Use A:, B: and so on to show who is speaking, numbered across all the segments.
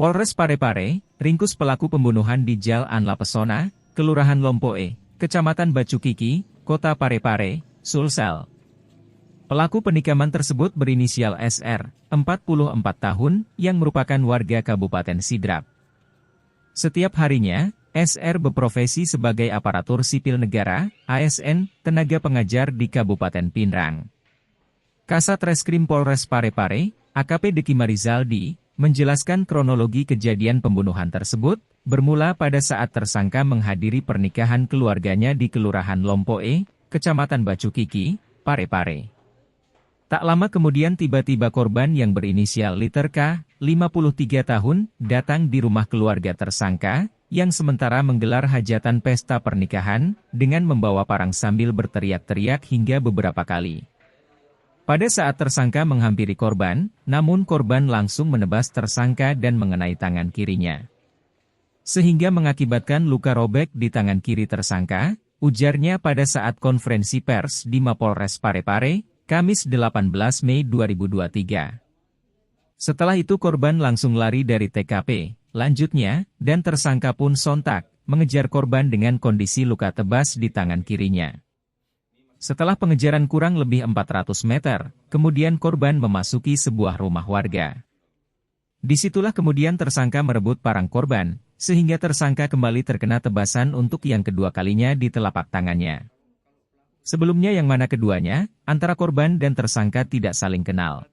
A: Polres Parepare, ringkus pelaku pembunuhan di Jalan La Pesona, Kelurahan Lompoe, Kecamatan Bacukiki, Kota Parepare, Sulsel. Pelaku penikaman tersebut berinisial SR, 44 tahun, yang merupakan warga Kabupaten Sidrap. Setiap harinya, SR berprofesi sebagai aparatur sipil negara, ASN, tenaga pengajar di Kabupaten Pinrang. Kasat Reskrim Polres Parepare, AKP Deki Marizaldi, menjelaskan kronologi kejadian pembunuhan tersebut, bermula pada saat tersangka menghadiri pernikahan keluarganya di Kelurahan Lompoe, Kecamatan Bacukiki, Parepare. Tak lama kemudian tiba-tiba korban yang berinisial Liter K, 53 tahun, datang di rumah keluarga tersangka, yang sementara menggelar hajatan pesta pernikahan, dengan membawa parang sambil berteriak-teriak hingga beberapa kali. Pada saat tersangka menghampiri korban, namun korban langsung menebas tersangka dan mengenai tangan kirinya. Sehingga mengakibatkan luka robek di tangan kiri tersangka, ujarnya pada saat konferensi pers di Mapolres Parepare, Kamis 18 Mei 2023. Setelah itu korban langsung lari dari TKP, lanjutnya, dan tersangka pun sontak, mengejar korban dengan kondisi luka tebas di tangan kirinya. Setelah pengejaran kurang lebih 400 meter, kemudian korban memasuki sebuah rumah warga. Disitulah kemudian tersangka merebut parang korban, sehingga tersangka kembali terkena tebasan untuk yang kedua kalinya di telapak tangannya. Sebelumnya yang mana keduanya, antara korban dan tersangka tidak saling kenal.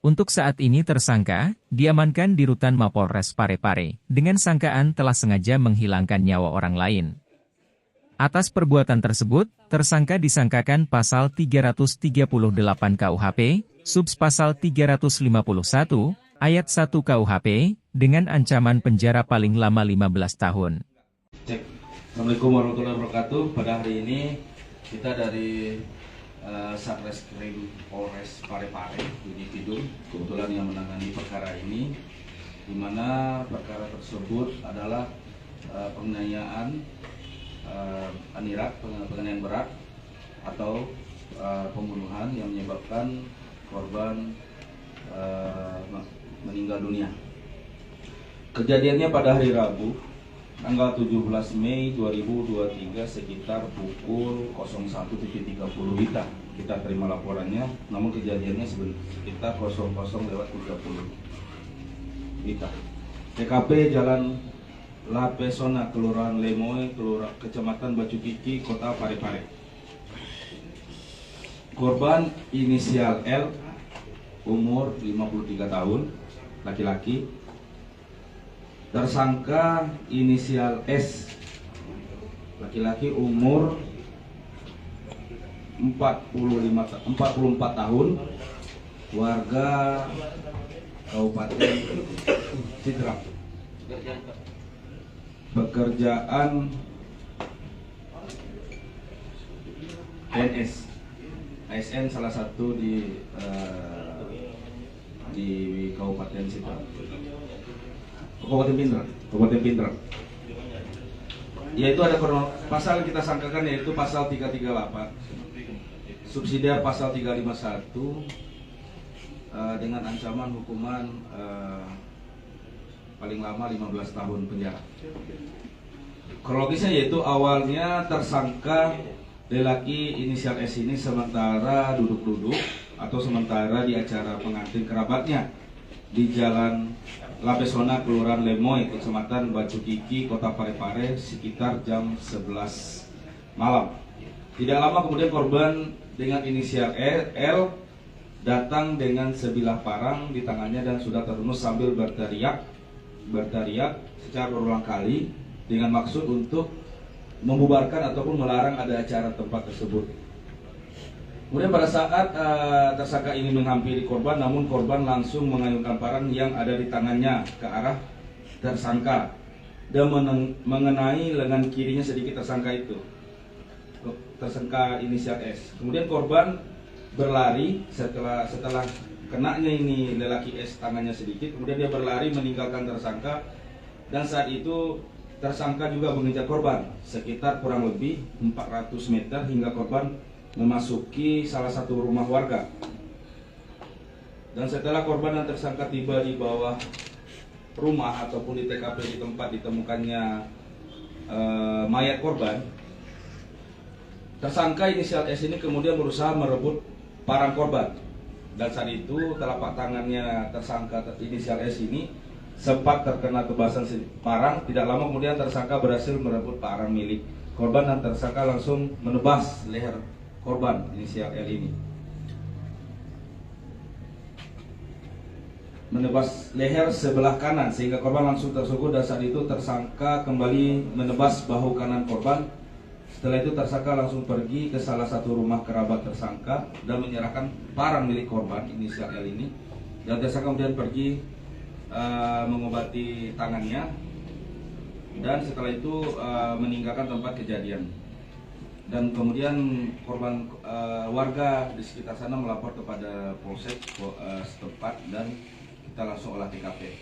A: Untuk saat ini tersangka, diamankan di Rutan Mapolres Parepare, dengan sangkaan telah sengaja menghilangkan nyawa orang lain. Atas perbuatan tersebut, tersangka disangkakan pasal 338 KUHP, subs pasal 351, ayat 1 KUHP, dengan ancaman penjara paling lama 15 tahun.
B: Cek. Assalamualaikum warahmatullahi wabarakatuh. Pada hari ini, kita dari Satreskrim Polres Parepare, Yudi Kidung, kebetulan yang menangani perkara ini, di mana perkara tersebut adalah penganiayaan penganiayaan berat atau pembunuhan yang menyebabkan korban meninggal dunia. Kejadiannya pada hari Rabu, tanggal 17 Mei 2023 sekitar pukul 01.30 WITA. Kita terima laporannya, namun kejadiannya sekitar 00:30 WITA. TKP Jalan La Pesona, Kelurahan Lemoe, Kecamatan Bacukiki, Kota Parepare. Korban inisial L, umur 53 tahun, laki-laki. Tersangka inisial S, laki-laki, umur 44 tahun, warga Kabupaten Sidrap. Pekerjaan PNS, ASN salah satu di Kabupaten Sidrap, Kabupaten Pinrang. Yaitu ada pasal kita sangkakan, yaitu pasal 338, subsidiar pasal 351, dengan ancaman hukuman paling lama 15 tahun penjara. Kronologisnya yaitu awalnya tersangka lelaki inisial S ini sementara duduk-duduk atau sementara di acara pengantin kerabatnya di Jalan La Pesona, Kelurahan Lemoe, Kecamatan Bacukiki, Kota Parepare, sekitar jam 11 malam. Tidak lama kemudian korban dengan inisial L datang dengan sebilah parang di tangannya dan sudah terhunus sambil berteriak secara berulang kali dengan maksud untuk membubarkan ataupun melarang ada acara tempat tersebut. Kemudian pada saat tersangka ini menghampiri korban, namun korban langsung mengayunkan parang yang ada di tangannya ke arah tersangka dan mengenai lengan kirinya sedikit tersangka inisial S. Kemudian korban berlari setelah kenanya ini lelaki S tangannya sedikit, kemudian dia berlari meninggalkan tersangka, dan saat itu tersangka juga mengejar korban sekitar kurang lebih 400 meter hingga korban memasuki salah satu rumah warga. Dan setelah korban dan tersangka tiba di bawah rumah ataupun di TKP di tempat ditemukannya mayat korban, tersangka inisial S ini kemudian berusaha merebut parang korban, dan saat itu telapak tangannya tersangka inisial S ini sempat terkena tebasan parang. Tidak lama kemudian tersangka berhasil merebut parang milik korban dan tersangka langsung menebas leher korban inisial L ini. Menebas leher sebelah kanan sehingga korban langsung tersungkur, dan saat itu tersangka kembali menebas bahu kanan korban. Setelah itu tersangka langsung pergi ke salah satu rumah kerabat tersangka dan menyerahkan parang milik korban inisial L ini, dan tersangka kemudian pergi mengobati tangannya, dan setelah itu meninggalkan tempat kejadian. Dan kemudian korban warga di sekitar sana melapor kepada polsek setempat dan kita langsung olah TKP.